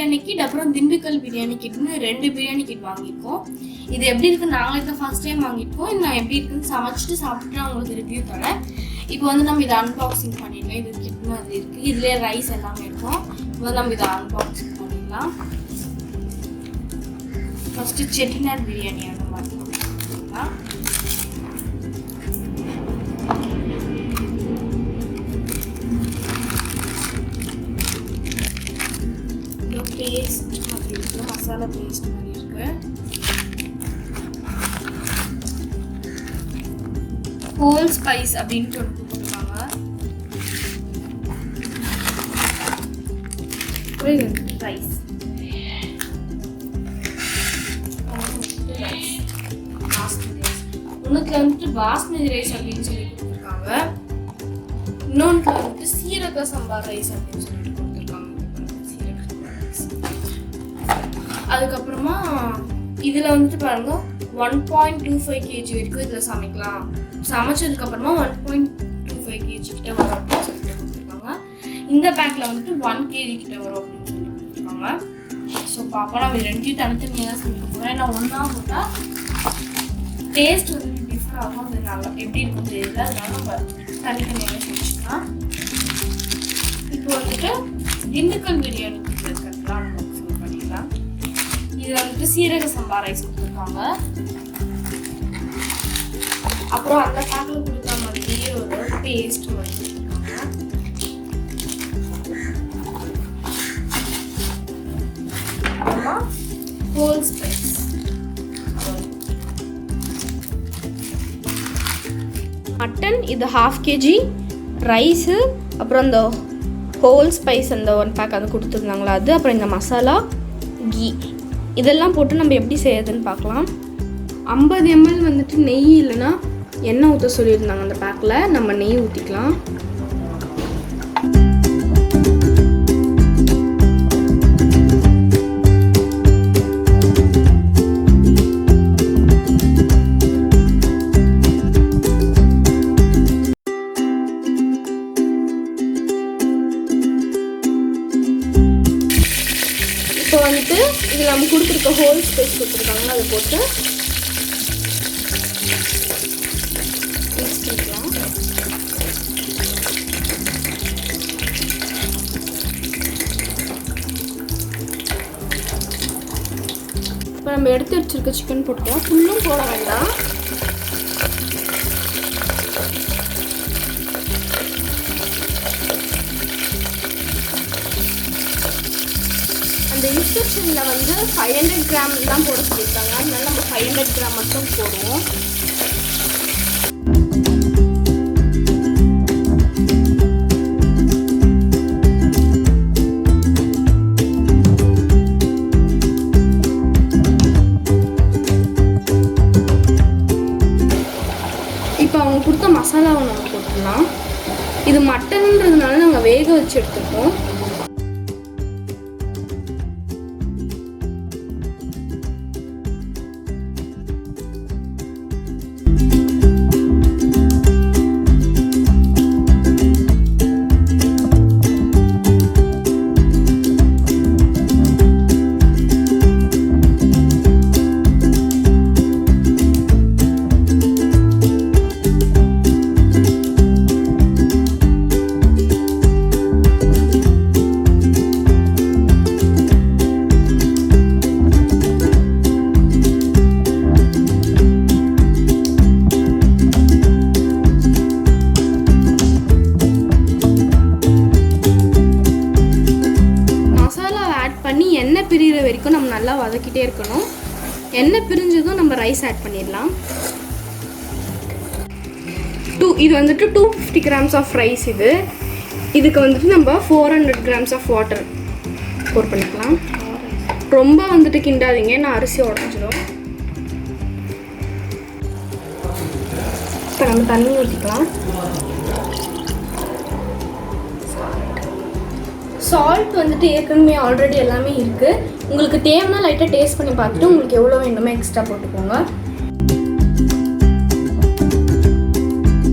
Biryani kit அப்புறம் Dindigul biryani கிட்னு 2 biryani kit வாங்கியிருக்கோம். இது எப்படி இருக்குன்னு நாங்களே தான் ஃபர்ஸ்ட் டைம் வாங்கியிருக்கோம். இது நான் எப்படி இருக்குன்னு சமைச்சிட்டு சாப்பிட்டு நான் உங்களுக்கு ரிவ்யூ தரேன். இப்போ வந்து நம்ம இதை அன்பாக்சிங் பண்ணிடலாம். இது கிட் மாதிரி இருக்குது. இதுலேயே ரைஸ் எல்லாமே இருக்கும். இப்போ நம்ம இதை அன்பாக்சிங் பண்ணிடலாம். ஃபஸ்ட்டு செட்டிநாட் பிரியாணி அந்த மாதிரி பண்ணிக்கலாம். பேஸ்ட் மாதிரி இருக்கு, மசாலா பேஸ்ட் மாதிரி இருக்கு. ஹோல் ஸ்பைஸ் அப்படின்ட்டு ஒன்று கொடுத்துருக்காங்க. ரைஸ் ஒன்றுத்துல வந்துட்டு பாஸ்மதி ரைஸ் அப்படின்னு சொல்லி கொடுத்துருக்காங்க. இன்னொன்றுல வந்துட்டு சீரக சம்பா ரைஸ் அப்படின்னு சொல்லிட்டு கொடுத்துருக்காங்க. அதுக்கப்புறமா இதில் வந்துட்டு பாருங்க 1.25 kg வரைக்கும் இதில் சமைக்கலாம். சமைச்சதுக்கப்புறமா 1.25 kg கிட்ட வரும் அப்படின்னு சொல்லிட்டு கொடுத்துருக்காங்க. இந்த பேக்கில் வந்துட்டு 1 kg கிட்ட வரும் அப்படின்னு சொல்லி கொடுத்துருக்காங்க. ஸோ பாப்பா நம்ம ரெண்டையும் தனித்தனியாக தான் சமைக்க போகிறோம். ஏன்னா ஒன்றா போட்டால் டேஸ்ட் வந்து டிஃபர் ஆகும். அது நல்லா எப்படி இருக்கும் தெரியல, அதனால நம்ம தனித்தனியாக சமைச்சிக்கலாம். இப்போ வந்துட்டு திண்டுக்கல் பிரியாணி இருக்கிறதுலாம் நம்ம ஃபில் பண்ணிக்கலாம். இதில் வந்துட்டு சீரக சம்பா ரைஸ் கொடுத்துருக்காங்க. அப்புறம் அந்த பேக்கில் கொடுத்த மாதிரியே ஒரு பேஸ்ட் வந்து அப்புறமா ஹோல் ஸ்பைஸ் மட்டன், இது 1/2 kg ரைஸு, அப்புறம் அந்த ஹோல் ஸ்பைஸ் அந்த 1 பேக் அது கொடுத்துருந்தாங்களா அது, அப்புறம் இந்த மசாலா கீ இதெல்லாம் போட்டு நம்ம எப்படி செய்யறதுன்னு பார்க்கலாம். 50 ml வந்துட்டு நெய் இல்லைன்னா எண்ணெய் ஊற்ற சொல்லியிருந்தாங்க. அந்த பேக்கில் நம்ம நெய் ஊற்றிக்கலாம். இப்போ வந்துட்டு இதில் நம்ம கொடுத்துருக்க ஹோல் ஸ்பைஸ் கொடுத்துருக்காங்க, அதை போட்டு மிக்ஸ் பண்ணிக்கலாம். இப்போ நம்ம எடுத்து வச்சிருக்க சிக்கன் போட்டுக்கலாம். ஃபுல்லும் போட வேண்டாம். அந்த இன்ஸ்ட்ரக்ஷனில் வந்து 500 கிராம் தான் போட சொல்லியிருக்காங்க. அதனால நம்ம 500 கிராம் மட்டும் போடுவோம். இப்போ அவங்க கொடுத்த மசாலாவை நம்ம போட்டுடலாம். இது மட்டன்ன்றதுனால நாங்கள் வேக வச்சு எடுத்துப்போம். எண்ணெய் பிரிகிற வரைக்கும் நம்ம நல்லா வதக்கிட்டே இருக்கணும். எண்ணெய் பிரிஞ்சதும் நம்ம ரைஸ் ஆட் பண்ணிடலாம். இது வந்துட்டு 250 grams ஆஃப் ரைஸ். இதுக்கு வந்துட்டு நம்ம 400 grams ஆஃப் வாட்டர் போர் பண்ணிக்கலாம். ரொம்ப வந்துட்டு கிண்டாதீங்க, நான் அரிசி உடஞ்சிடும். இப்போ நம்ம தண்ணி ஊற்றிக்கலாம். சால்ட் வந்துட்டு ஏற்கனவே ஆல்ரெடி எல்லாமே இருக்குது. உங்களுக்கு தேவைன்னா லைட்டாக டேஸ்ட் பண்ணி பார்த்துட்டு உங்களுக்கு எவ்வளோ வேணுமோ எக்ஸ்ட்ரா போட்டுக்கோங்க.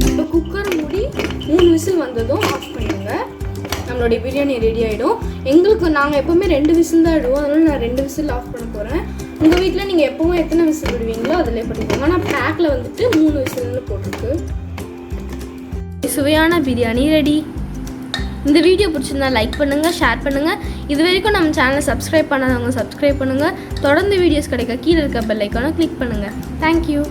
இப்போ குக்கர் மூடி 3 விசில் வந்ததும் ஆஃப் பண்ணிடுங்க. நம்ம நம்மளுடைய பிரியாணி ரெடி ஆகிடும். எங்களுக்கு நாங்கள் எப்போவுமே 2 விசில் தான் இடுவோம், அதனால் நான் 2 விசில் ஆஃப் பண்ண போகிறேன். உங்கள் வீட்டில் நீங்கள் எப்போவும் எத்தனை விசில் விடுவீங்களோ அதிலே பண்ணிக்கோங்க. ஆனால் பேக்கில் வந்துட்டு 3 விசில்னு போட்டிருக்கு. சுவையான பிரியாணி ரெடி. இந்த வீடியோ பிடிச்சிருந்தா லைக் பண்ணுங்கள், ஷேர் பண்ணுங்கள். இது வரைக்கும் நம்ம சேனலை சப்ஸ்கிரைப் பண்ணாதவங்க சப்ஸ்கிரைப் பண்ணுங்கள். தொடர்ந்து வீடியோஸ் கிடைக்க கீழே இருக்க பெல் ஐக்கானை கிளிக் பண்ணுங்கள். தேங்க்யூ.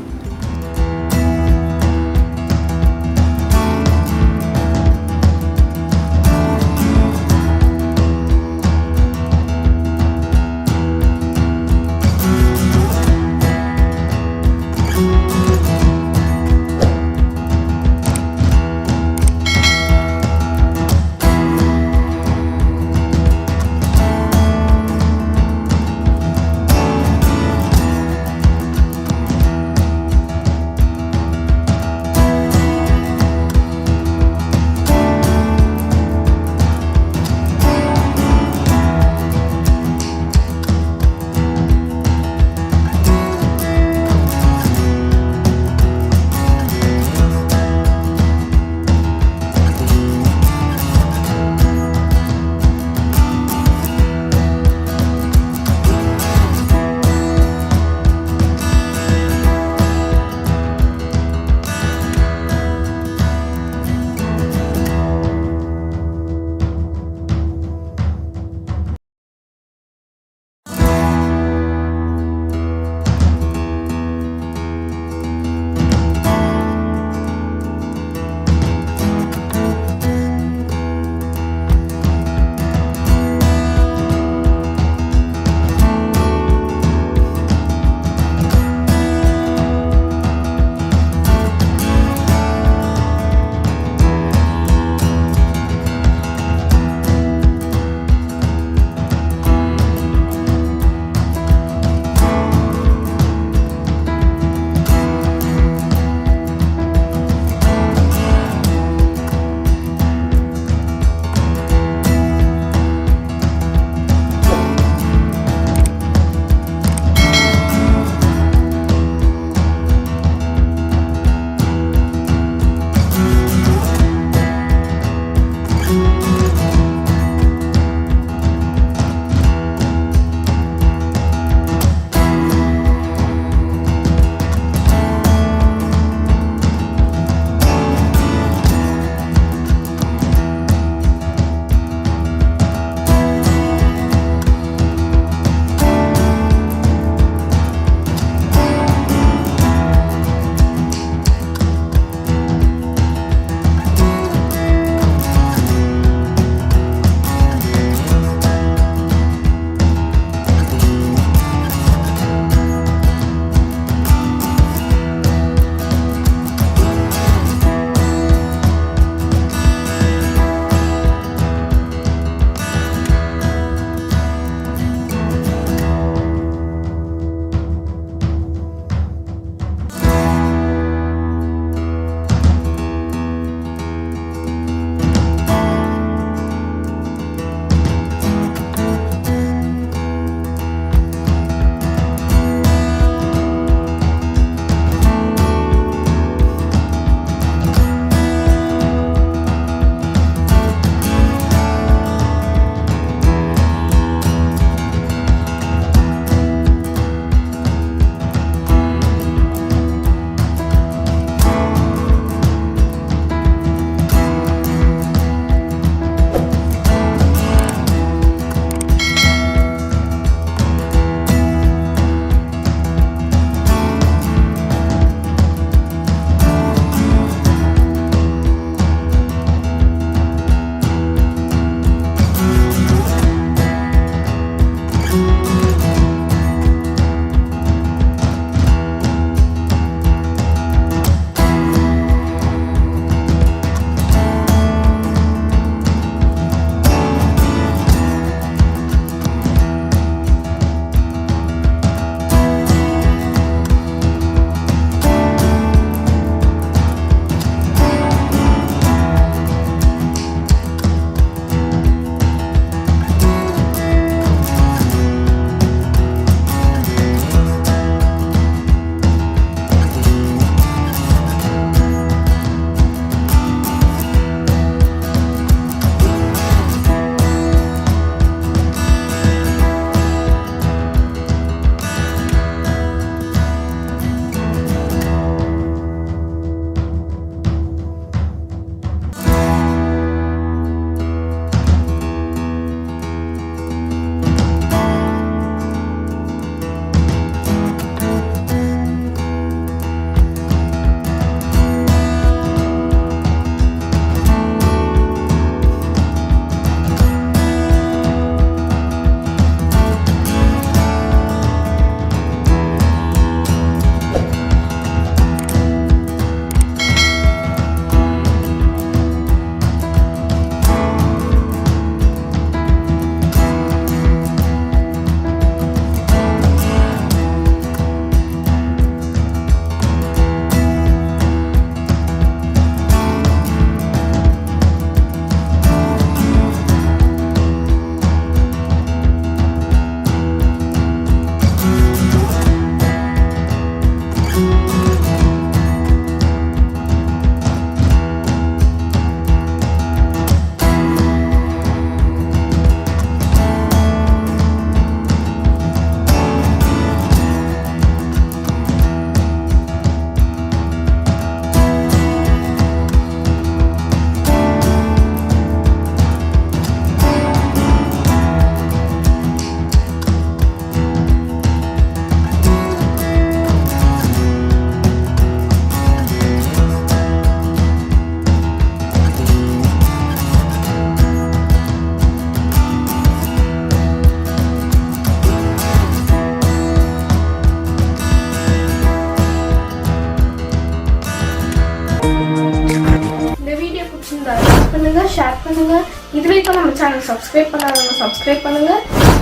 பிடிச்சிருந்தா லைக் பண்ணுங்க, ஷேர் பண்ணுங்க. இது வரைக்கும் நம்ம சேனல் சப்ஸ்கிரைப் பண்ணாதவங்க சப்ஸ்கிரைப் பண்ணுங்க.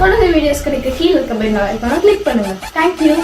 தொடர்ந்து வீடியோஸ் கிடைக்க கீழே இருக்க பெல் ஐகானை கிளிக் பண்ணுங்க. தேங்க்யூ.